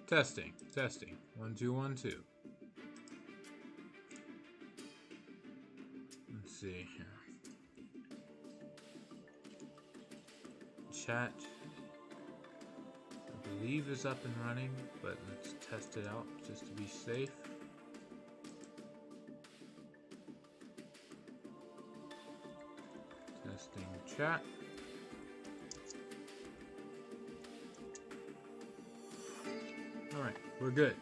Testing, testing. 1 2 1 2. Let's see here. Chat, I believe, is up and running, but let's test it out just to be safe. Testing chat. Alright, we're good.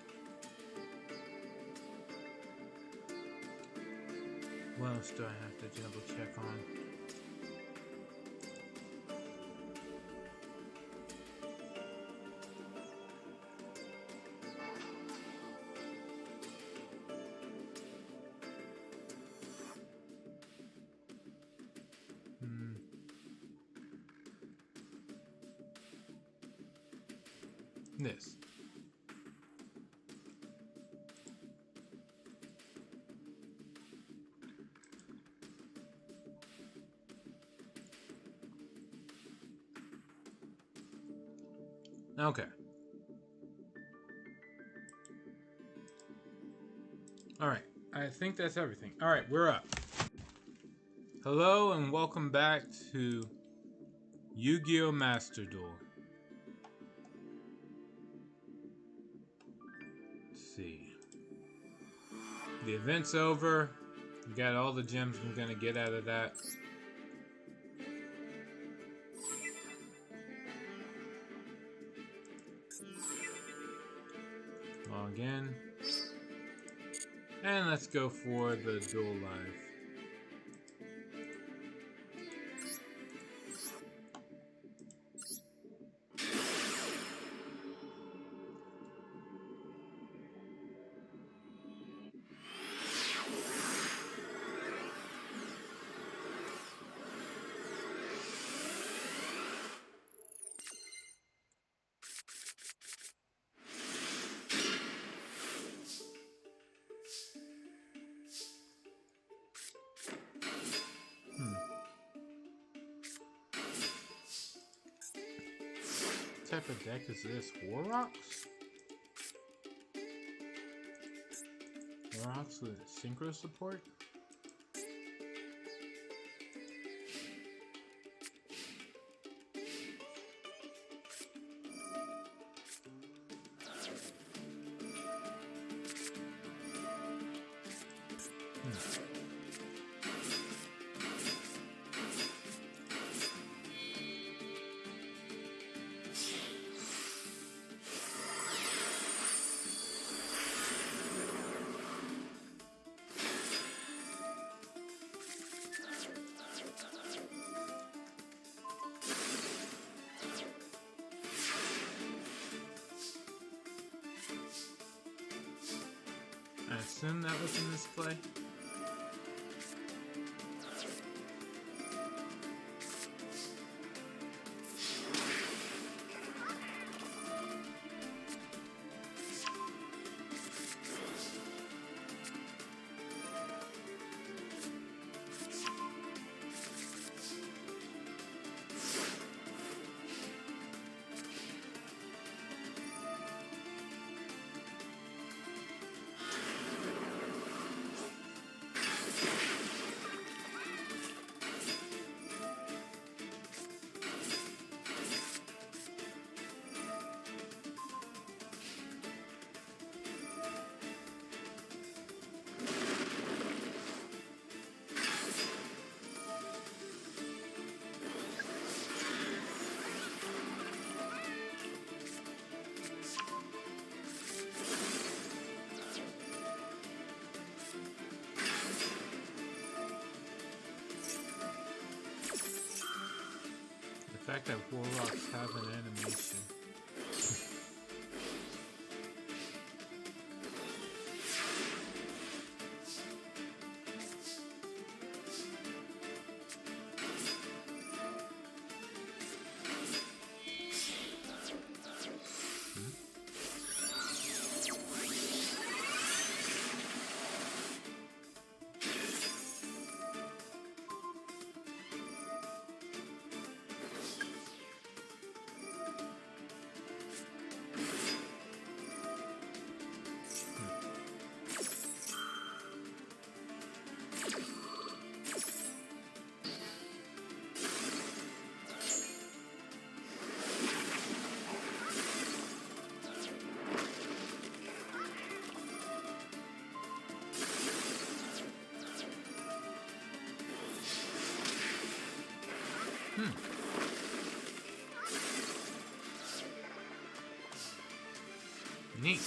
What else do I have to double check on? This. Okay. Alright, I think that's everything. Alright, we're up. Hello and welcome back to Yu-Gi-Oh! Master Duel. Let's see. The event's over. We got all the gems I'm gonna get out of that. Log in. And let's go for the duel live. What type of deck is this? War Rocks? War Rocks with synchro support? I assume that was in this play. The fact that Warlocks have an animation. Hmm. Neat.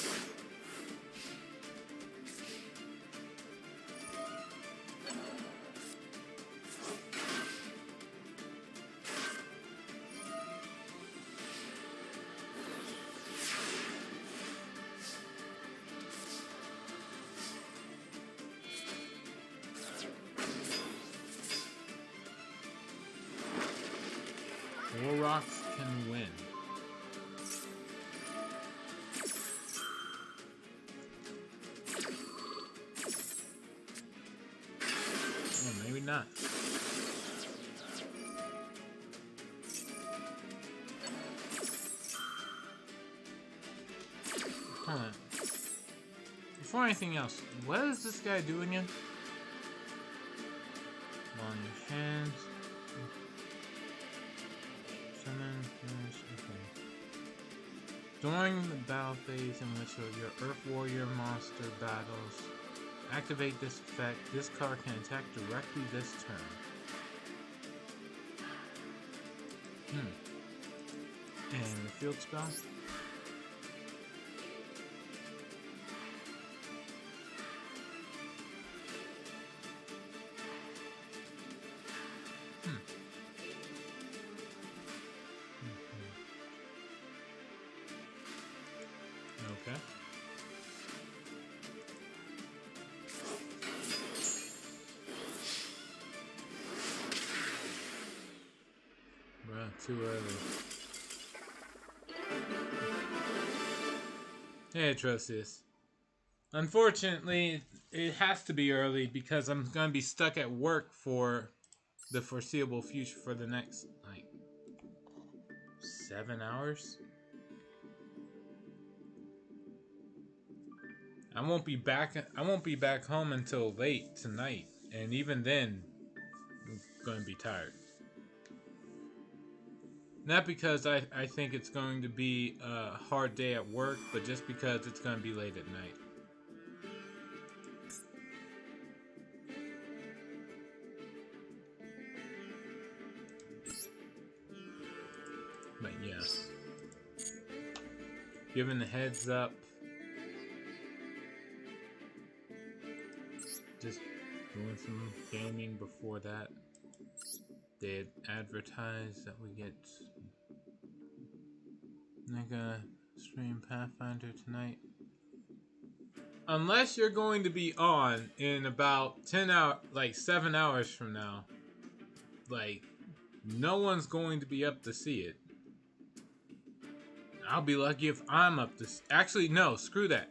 Warrocks can win. Oh, maybe not. Hold on. Before anything else, what does this guy do again? On your hands. Summon, finish, okay. During the battle phase in which your Earth Warrior monster battles, activate this effect. This card can attack directly this turn. And the field spell? Okay. Bruh, too early. Hey, Atrocious. Unfortunately, it has to be early because I'm gonna be stuck at work for the foreseeable future for the next, like, 7 hours. I won't be back home until late tonight, and even then I'm going to be tired. Not because I think it's going to be a hard day at work, but just because it's going to be late at night. But yeah, given the heads up, just doing some gaming before that. They advertise that we get like a stream Pathfinder tonight. Unless you're going to be on in about 10 hours, like 7 hours from now, like no one's going to be up to see it. I'll be lucky if I'm up to. Actually, no, screw that.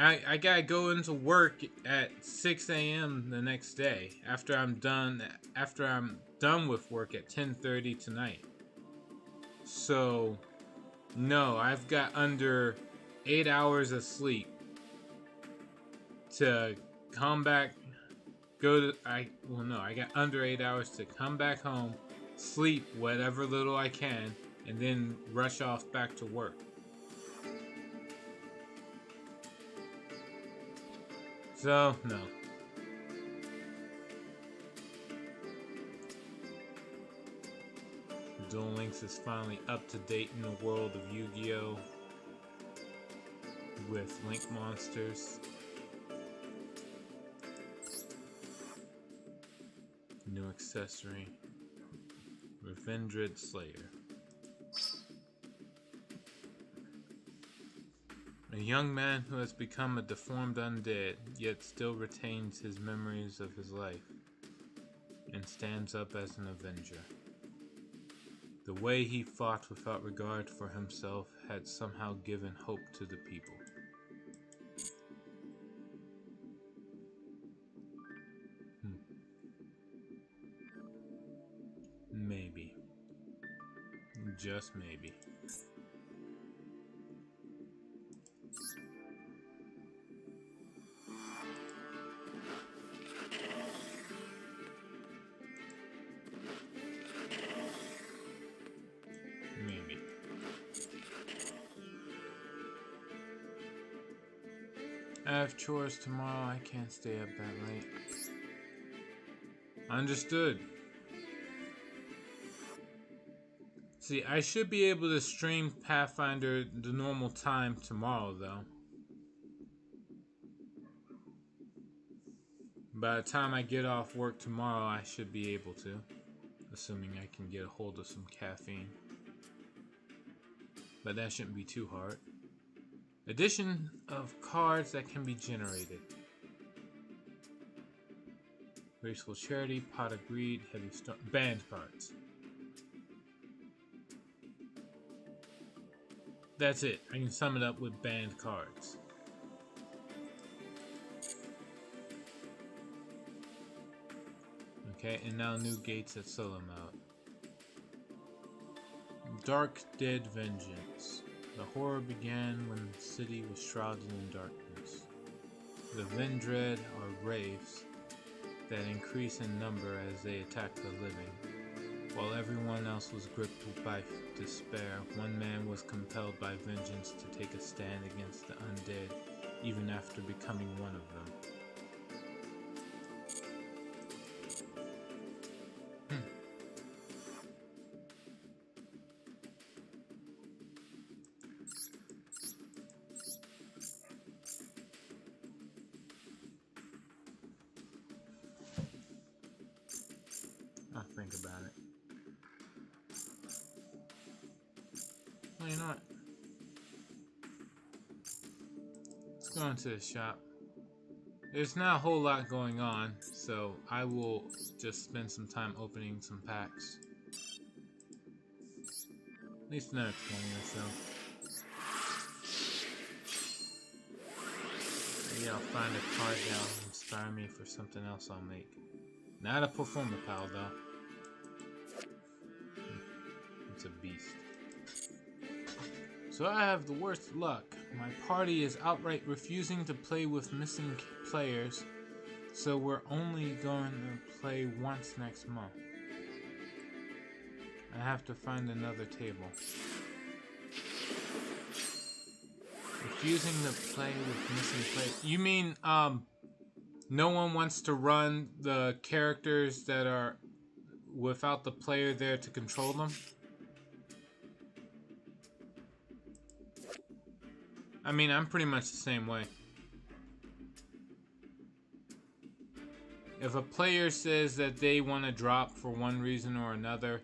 I gotta go into work at 6 a.m. the next day after I'm done with work at 10:30 tonight. So, no, I've got under 8 hours of sleep to come back. I got under 8 hours to come back home, sleep whatever little I can, and then rush off back to work. So, no. Duel Links is finally up to date in the world of Yu-Gi-Oh! With Link monsters. New accessory. Revendred Slayer. A young man who has become a deformed undead, yet still retains his memories of his life, and stands up as an avenger. The way he fought without regard for himself had somehow given hope to the people. Maybe. Just maybe. Maybe. I have chores tomorrow. I can't stay up that late. Understood. See, I should be able to stream Pathfinder the normal time tomorrow, though. By the time I get off work tomorrow, I should be able to. Assuming I can get a hold of some caffeine. But that shouldn't be too hard. Addition of cards that can be generated. Graceful Charity, Pot of Greed, Heavy Storm, banned cards. That's it. I can sum it up with banned cards. Okay, and now new gates at solo mode. Dark Dead Vengeance. The horror began when the city was shrouded in darkness. The Vendread are wraiths that increase in number as they attack the living. While everyone else was gripped by despair, one man was compelled by vengeance to take a stand against the undead, even after becoming one of them. I'll think about it. Well, you know what? Let's go into the shop. There's not a whole lot going on, so I will just spend some time opening some packs. At least another 20 or so. Maybe I'll find a card that'll inspire me for something else I'll make. Not a Performer Pal, though. It's a beast. So I have the worst luck. My party is outright refusing to play with missing players, so we're only going to play once next month. I have to find another table. Refusing to play with missing players. You mean, no one wants to run the characters that are without the player there to control them? I mean, I'm pretty much the same way. If a player says that they want to drop for one reason or another,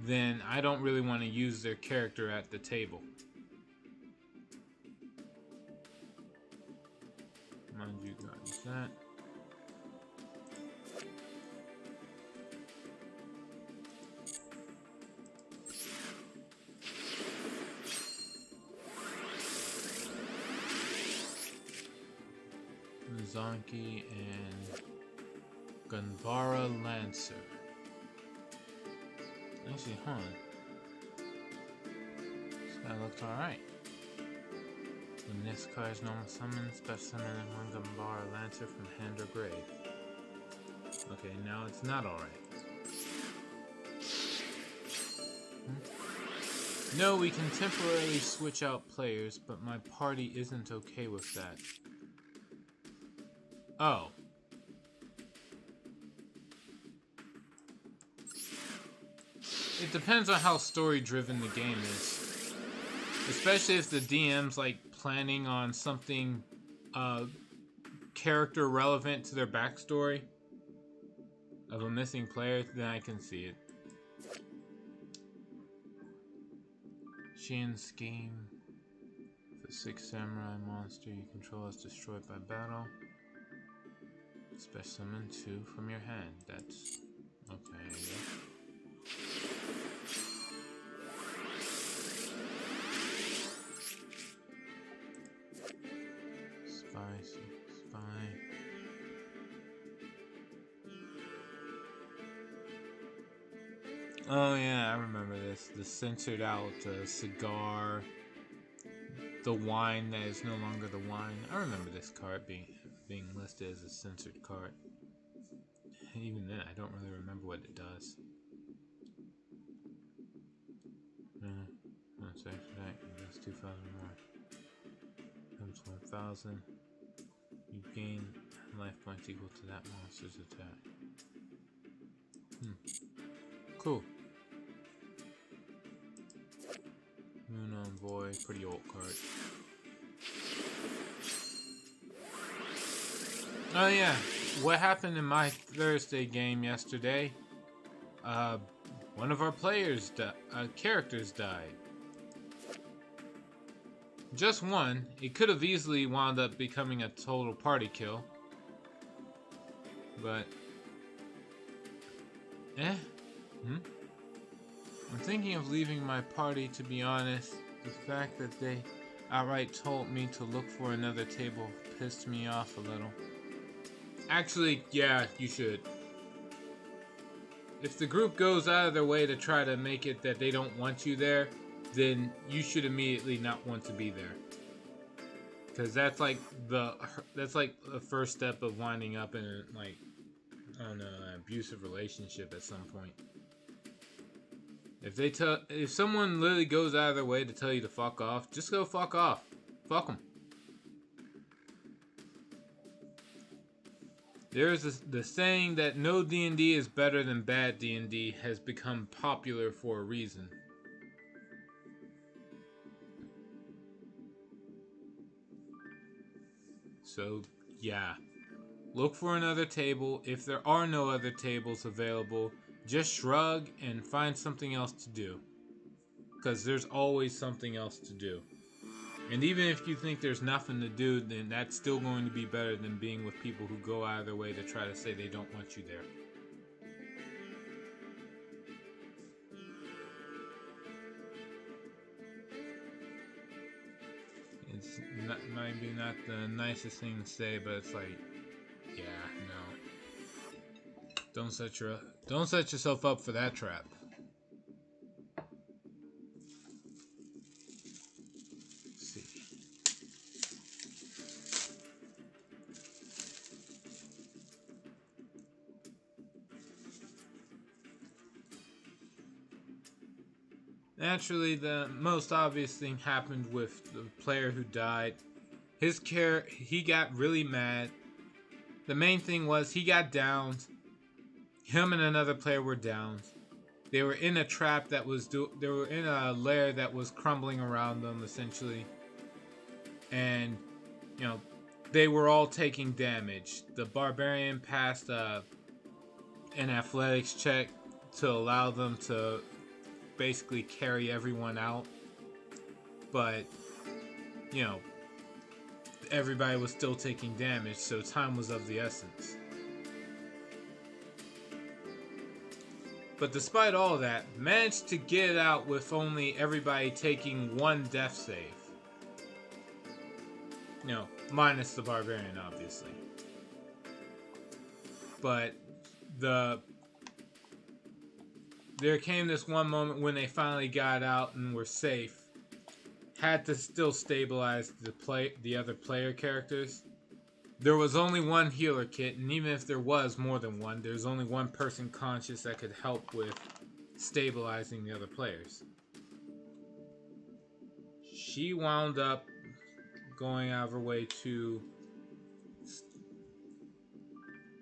then I don't really want to use their character at the table. Mind you, guys, that. Zonky and Gunvara Lancer. Actually, hold on. This guy looks alright. When this card's normal summon, special summon one Gunvara Lancer from hand or grave. Okay, now it's not alright. No, we can temporarily switch out players, but my party isn't okay with that. Oh. It depends on how story-driven the game is. Especially if the DM's like planning on something character relevant to their backstory of a missing player, then I can see it. Shin Scheme. The 6 samurai monster you control is destroyed by battle. Special summon 2 from your hand. That's okay. Yeah. Spicy spy. Oh yeah, I remember this. The censored out cigar. The wine that is no longer the wine. I remember this card being listed as a censored card. Even then, I don't really remember what it does. That's actually that. That's 2,000 more. Comes 1,000. You gain life points equal to that monster's attack. Cool. Boy, pretty old card. Oh yeah, what happened in my Thursday game yesterday? One of our characters died. Just one. It could have easily wound up becoming a total party kill. But... I'm thinking of leaving my party, to be honest. The fact that they outright told me to look for another table pissed me off a little. Actually, yeah, you should. If the group goes out of their way to try to make it that they don't want you there, then you should immediately not want to be there. Because that's like the first step of winding up in a, like, I don't know, an abusive relationship at some point. If someone literally goes out of their way to tell you to fuck off, just go fuck off. Fuck them. There's the saying that no D&D is better than bad D&D has become popular for a reason. So, yeah. Look for another table. If there are no other tables available, just shrug and find something else to do. Because there's always something else to do. And even if you think there's nothing to do, then that's still going to be better than being with people who go out of their way to try to say they don't want you there. It's maybe not the nicest thing to say, but it's like, yeah, no. Don't set yourself up for that trap. Naturally, the most obvious thing happened with the player who died. He got really mad. The main thing was he got downed. Him and another player were downed. They were in a trap that was they were in a lair that was crumbling around them essentially. And you know, they were all taking damage. The barbarian passed an athletics check to allow them to basically carry everyone out, but you know, everybody was still taking damage, so time was of the essence. But despite all that, managed to get it out with only everybody taking one death save. You know, minus the barbarian, obviously. But there came this one moment when they finally got out and were safe. Had to still stabilize the other player characters. There was only one healer kit, and even if there was more than one, there's only one person conscious that could help with stabilizing the other players. She wound up going out of her way to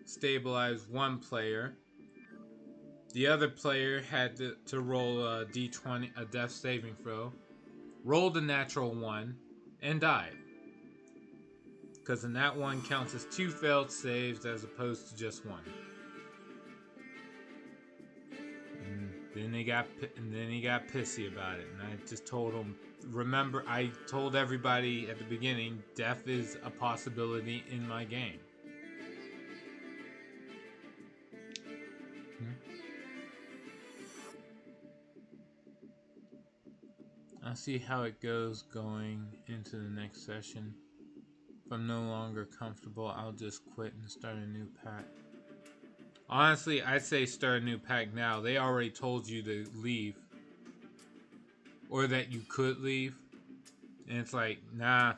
stabilize one player. The other player had to roll a d20, a death saving throw, rolled a natural 1, and died. Because in that one counts as 2 failed saves as opposed to just 1. And then he got pissy about it, and I just told him, remember, I told everybody at the beginning, death is a possibility in my game. I'll see how it goes going into the next session. If I'm no longer comfortable, I'll just quit and start a new pack. Honestly, I'd say start a new pack now. They already told you to leave. Or that you could leave. And it's like, nah.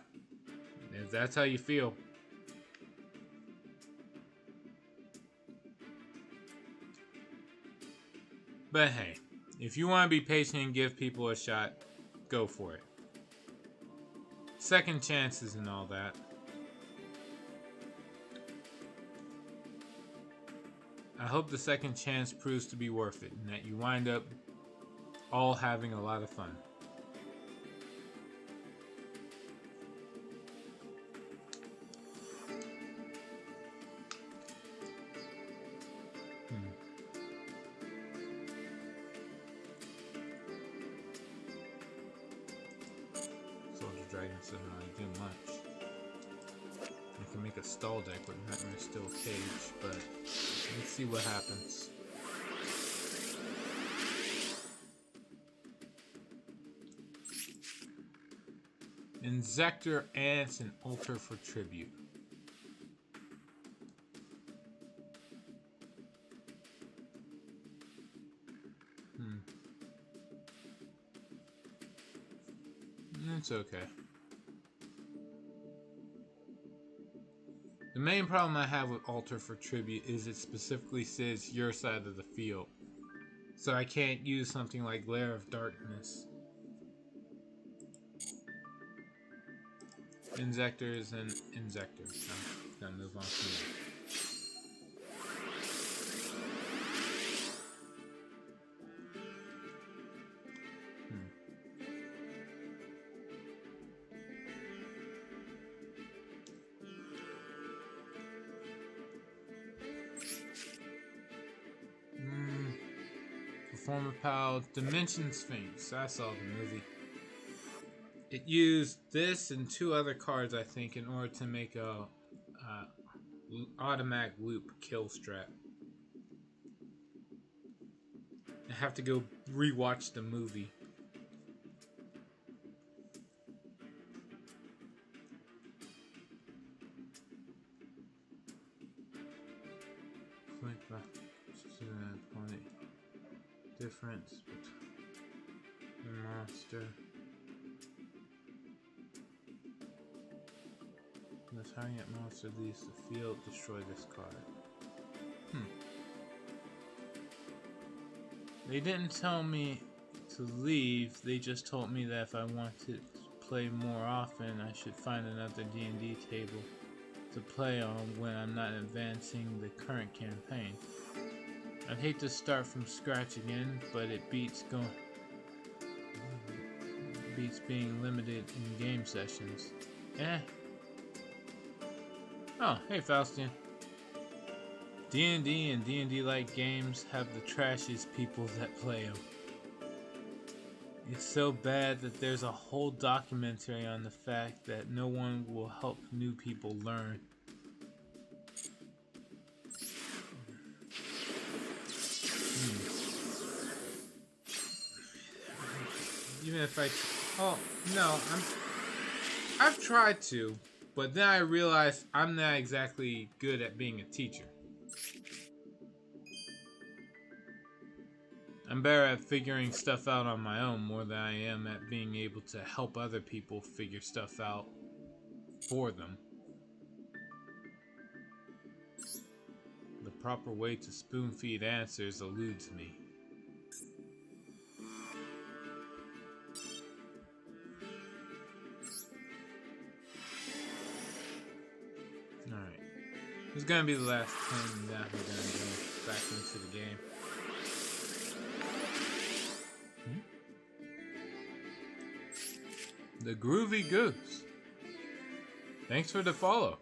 If that's how you feel. But hey, if you want to be patient and give people a shot, go for it. Second chances and all that. I hope the second chance proves to be worth it and that you wind up all having a lot of fun. doesn't really do much. I can make a stall deck with Nightmare Steel Cage, but let's see what happens. Inzektor, Ants, and Altar for Tribute. It's okay. The main problem I have with Altar for Tribute is it specifically says your side of the field. So I can't use something like Lair of Darkness. Inzektor is an Inzektor. I'm gonna move on from that. Performer Pal, Dimension Sphinx. I saw the movie. It used this and 2 other cards, I think, in order to make a automatic loop kill strat. I have to go rewatch the movie. Click back to that point. Difference between monster. The target monster leaves the field, destroy this card. They didn't tell me to leave, they just told me that if I wanted to play more often, I should find another D&D table to play on when I'm not advancing the current campaign. I'd hate to start from scratch again, but it beats being limited in game sessions. Oh, hey Faustian. D&D and D&D-like games have the trashiest people that play them. It's so bad that there's a whole documentary on the fact that no one will help new people learn. Even if I've tried to, but then I realized I'm not exactly good at being a teacher. I'm better at figuring stuff out on my own more than I am at being able to help other people figure stuff out for them. The proper way to spoon-feed answers eludes me. Alright. This is gonna be the last thing that we're gonna go back into the game. The Groovy Goose. Thanks for the follow.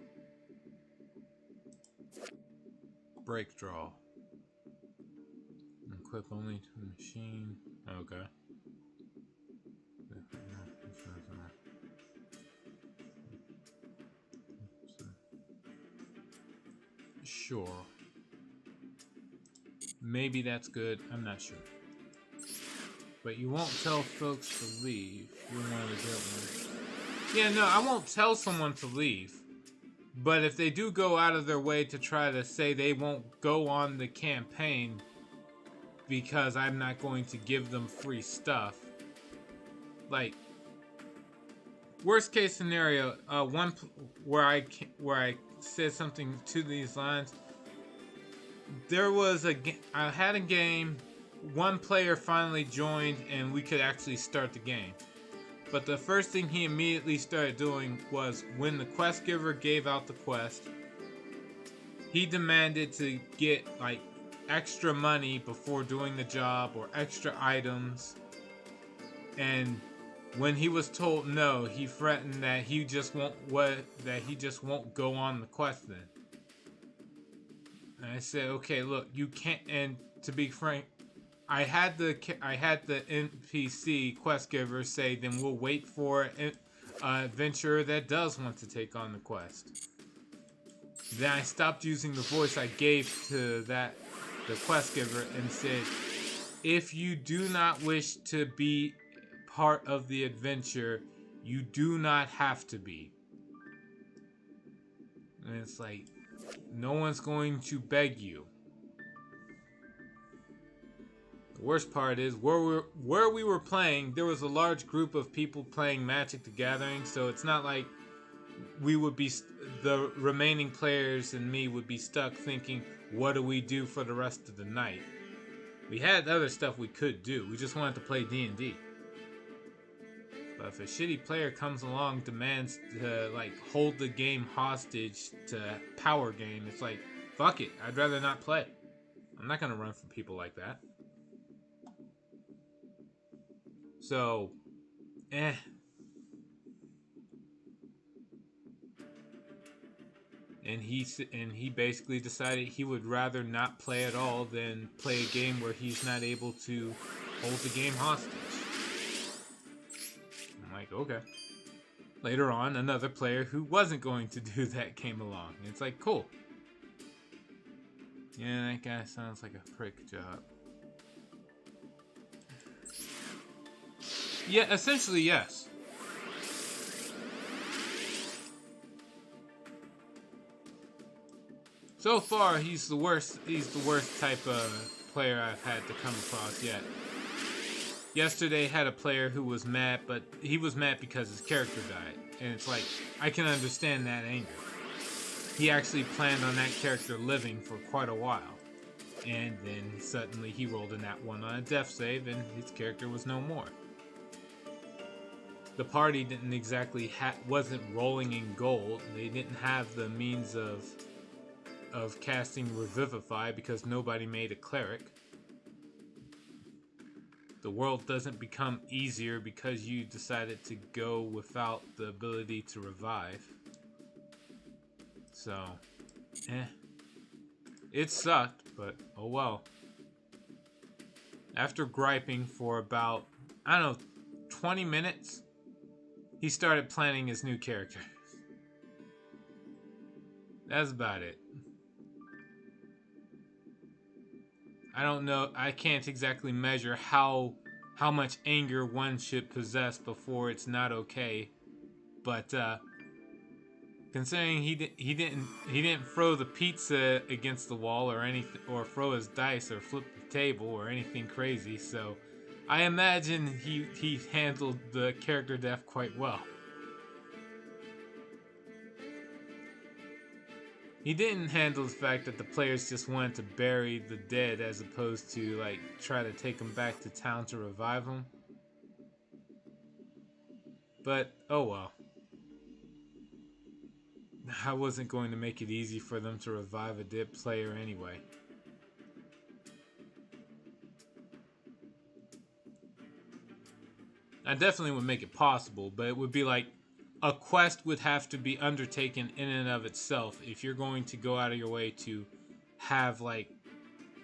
Break draw. Equip only to the machine. Okay. Sure. Maybe that's good. I'm not sure. But you won't tell folks to leave. You're one of the good ones. Yeah, no, I won't tell someone to leave. But if they do go out of their way to try to say they won't go on the campaign because I'm not going to give them free stuff. Like, worst case scenario, one where I said something to these lines. There was I had a game. One player finally joined and we could actually start the game. But the first thing he immediately started doing was when the quest giver gave out the quest, he demanded to get like extra money before doing the job or extra items. And when he was told no, he threatened that he just won't go on the quest then. And I said, okay, look, you can't. And to be frank, I had the NPC quest giver say, then we'll wait for it. And adventurer that does want to take on the quest. Then I stopped using the voice I gave to the quest giver and said, if you do not wish to be part of the adventure, you do not have to be. And it's like, no one's going to beg you. The worst part is, where we were playing, there was a large group of people playing Magic the Gathering, so it's not like we would be, the remaining players and me would be stuck thinking, what do we do for the rest of the night? We had other stuff we could do, we just wanted to play D&D. But if a shitty player comes along, demands to like hold the game hostage to power game, it's like, fuck it, I'd rather not play. I'm not gonna run from people like that. So, And he basically decided he would rather not play at all than play a game where he's not able to hold the game hostage. I'm like, okay. Later on, another player who wasn't going to do that came along. It's like, cool. Yeah, that guy sounds like a prick job. Yeah, essentially, yes. So far, he's the worst type of player I've had to come across yet. Yesterday had a player who was mad, but he was mad because his character died. And it's like, I can understand that anger. He actually planned on that character living for quite a while. And then suddenly he rolled a nat 1 on a death save and his character was no more. The party didn't exactly wasn't rolling in gold. They didn't have the means of casting Revivify because nobody made a cleric. The world doesn't become easier because you decided to go without the ability to revive. So, it sucked, but oh well. After griping for about, I don't know, 20 minutes, he started planning his new character. That's about it. I don't know, I can't exactly measure how much anger one should possess before it's not okay. But considering he didn't throw the pizza against the wall or anything, or throw his dice or flip the table or anything crazy, so I imagine he handled the character death quite well. He didn't handle the fact that the players just wanted to bury the dead as opposed to like try to take them back to town to revive them. But oh well. I wasn't going to make it easy for them to revive a dead player anyway. I definitely would make it possible, but it would be like a quest would have to be undertaken in and of itself if you're going to go out of your way to have like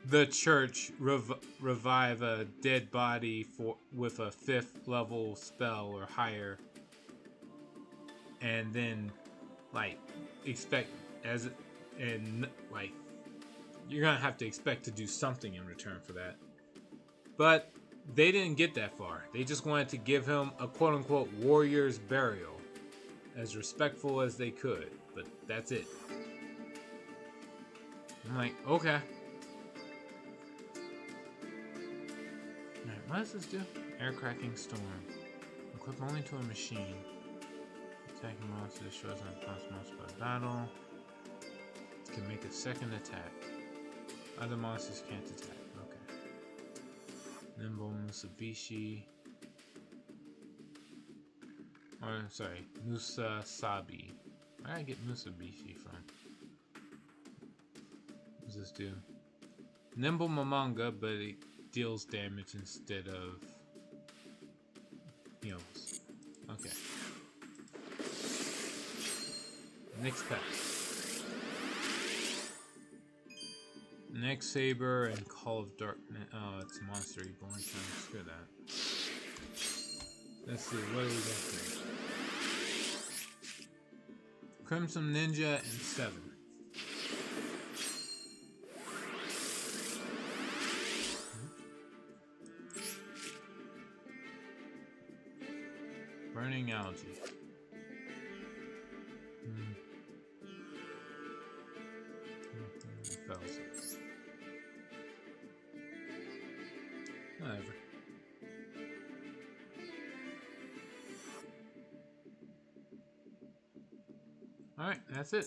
the church revive a dead body with a 5th level spell or higher, and then like expect like you're gonna have to expect to do something in return for that. But they didn't get that far. They just wanted to give him a quote-unquote warrior's burial, as respectful as they could, but that's it. I'm like, okay. Alright, what does this do? Air cracking storm. Equip only to a machine. Attacking monster destroys unconscious monster by battle. It can make a second attack. Other monsters can't attack. Okay. Nimble Musabishi. Or, sorry, Musasabi. Where did I get Musabishi from? What does this do? Nimble Mamanga, but it deals damage instead of heals. Okay. Next pack. Next Saber and Call of Darkness. Oh, it's Monster Reborn. Screw that. Let's see, what do we got here? Crimson Ninja and 7. Burning algae. Whatever. Alright, that's it.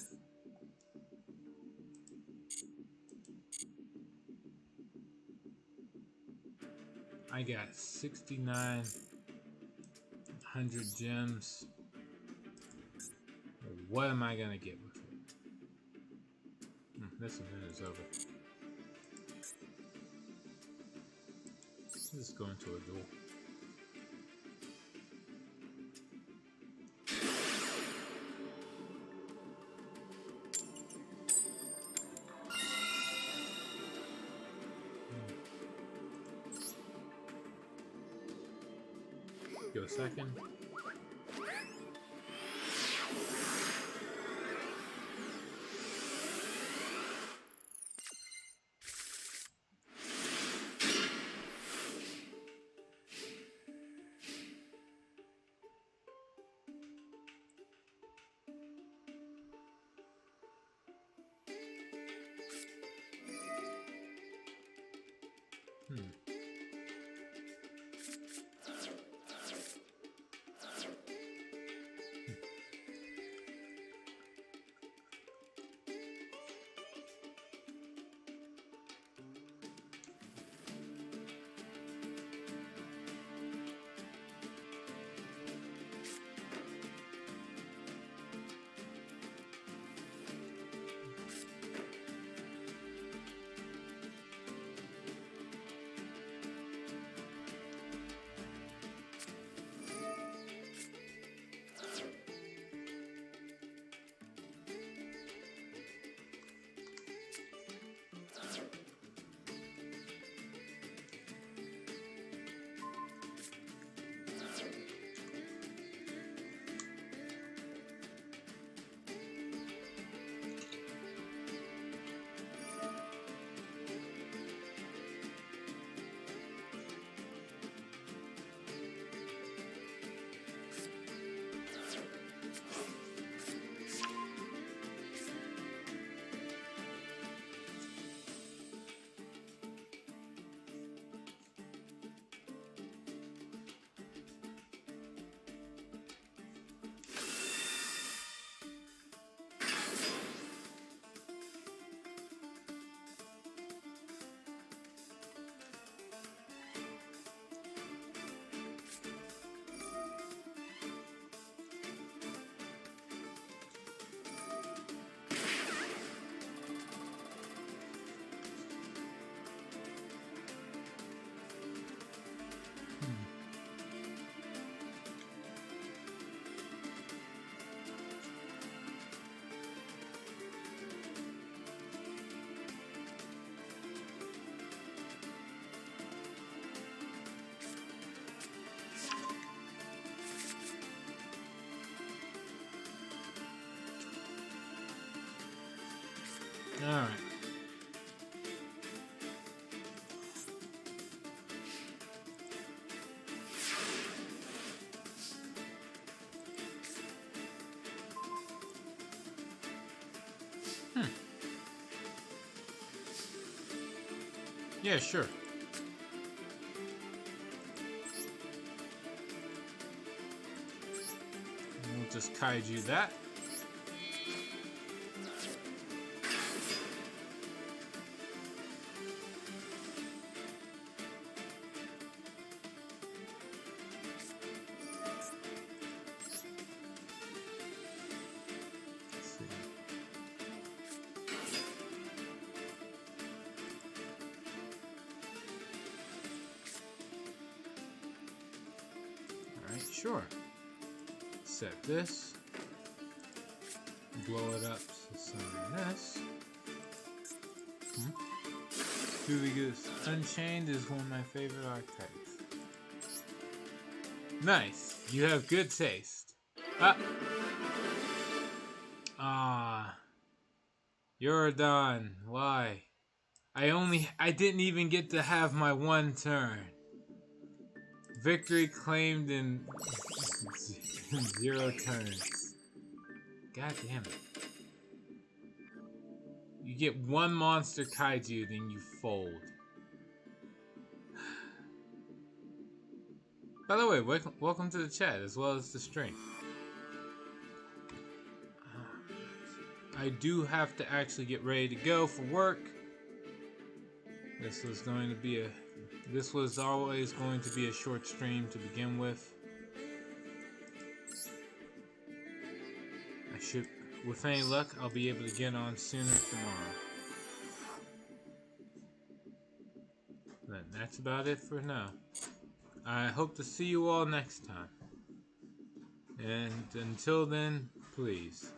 I got 6,900 gems. What am I gonna get with it? This event is over. Let's just go into a duel. Go second. Alright. Yeah, sure. We'll just kaiju that. Sure. Set this. Blow it up to summon this. Gooey Goose. Unchained is one of my favorite archetypes. Nice. You have good taste. Ah, you're done. Why? I didn't even get to have my one turn. Victory claimed in 0 turns. God damn it. You get one monster kaiju, then you fold. By the way, welcome to the chat as well as the stream. I do have to actually get ready to go for work. This was always going to be a short stream to begin with. With any luck, I'll be able to get on sooner tomorrow. But that's about it for now. I hope to see you all next time. And until then, please,